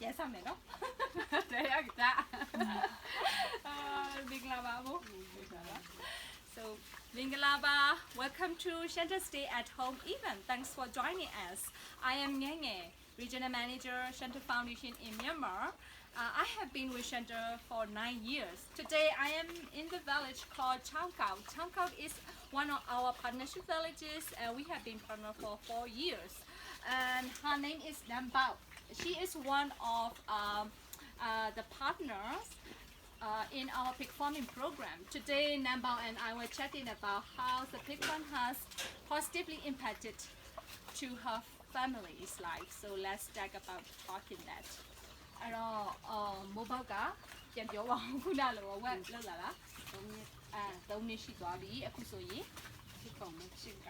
Yes, I'm no. Đấy à dạ. Mingalaba. So, Mingalaba, welcome to Shanta Stay at Home event. Thanks for joining us. I am Nge Nge, Regional Manager, Shanta Foundation in Myanmar. I have been with Shanta for 9 years. Today I am in the village called Naung Bauk. Naung Bauk is one of our partnership villages and we have been partner for 4 years. And her name is Naung Bauk. She is one of the partners in our pig farming program. Today Naung Bauk and I were chatting about how the pig farm has positively impacted to her family's life. So let's talk about talking that. အဲ့တော့မိုးဘောက်ကပြန်ပြောပါဦးခုနလိုဝက်လောက်လာလား3နှစ်ရှိသွားပြီအခုဆိုရင်ဒီကောင်နဲ့ရှင်းက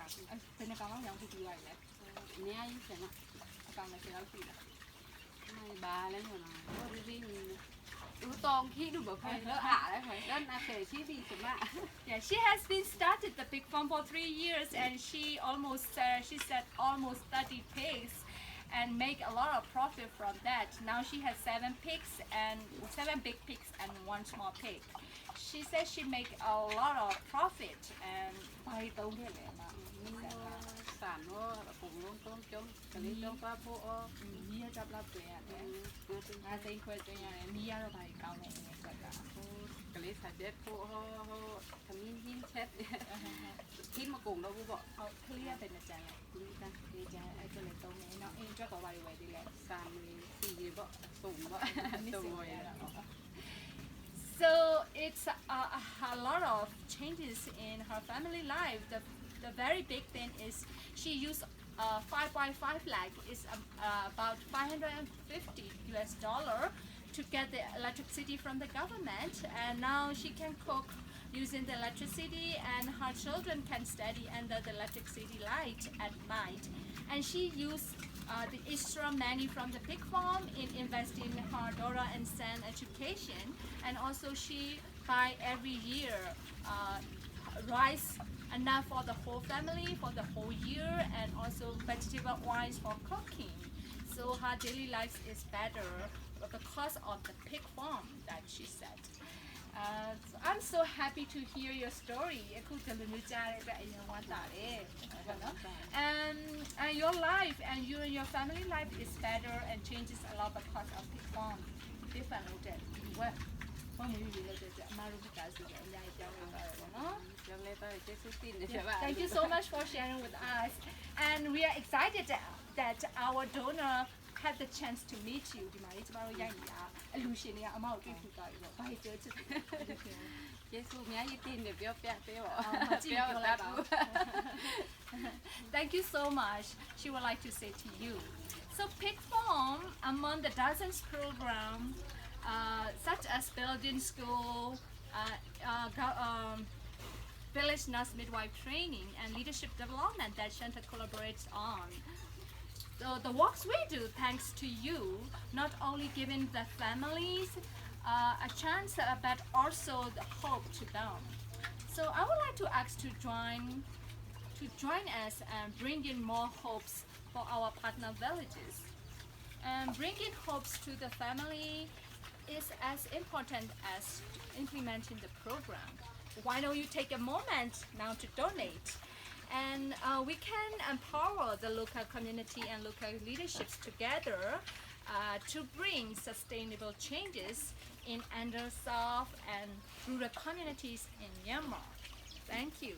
ဘယ်နှကောင်လောက်ရောင်းခုပြီးသွားပြီလဲအများကြီးပြန်တော့အကောင်နဲ့ပြန်တော့ပြီလားไม่บ้าแล้วอยู่นะว่าดีดูตองที่ดูแบบเพลินแล้วเลยด้านอาเขที่ดีสุดมาก Yeah, she has been started the pig farm for 3 years and she said almost 30 pigs and make a lot of profit from that. Now she has 7 pigs and 7 big pigs and 1 small pig. She says she make a lot of profit and ไปตรงนี้เลยนะสารว่าผมลงต้นจมกะลิจมฟ้าโพมีจับรับตัวเนี่ยอาเซนคุยตัวเนี่ยมีอะไรไปเก่าเนี่ยก็กะลิสายเด็ดโพทำหินเช็ดทิ้งมากลุ่มเราผู้บอกเขาเคลียร์เป็นอาจารย์ดีจังดีจังไอ้ตัวเล็กตรงนี้เนาะเองจะก็ไวดีแหละ3-4บอกสูงบอกตัวมวย So it's a lot of changes in her family life. The very big thing is she used 5.5 lakh is about $550 to get the electricity from the government, and now she can cook using the electricity, and her children can study under the electricity light at night. And she used the extra money from the pig farm in investing in her daughter and son education, and also she buy every year rice enough for the whole family for the whole year, and also vegetable oils for cooking. So her daily life is better because of the pig farm that she said. So I'm so happy to hear your story. And your life and you and your family life is better and changes a lot because of pig farm. Thank you so much for sharing with us, and we are excited that our donor had the chance to meet you. Thank you so much. She would like to say to you. So pig farm among the dozens program such as building school, village nurse midwife training and leadership development that Shanta collaborates on. So the works we do thanks to you, not only giving the families a chance but also the hope to them. So I would like to ask to join us and bring in more hopes for our partner villages. And bringing hopes to the family is as important as implementing the program. Why don't you take a moment now to donate? And we can empower the local community and local leaderships together to bring sustainable changes in underserved and rural communities in Myanmar. Thank you.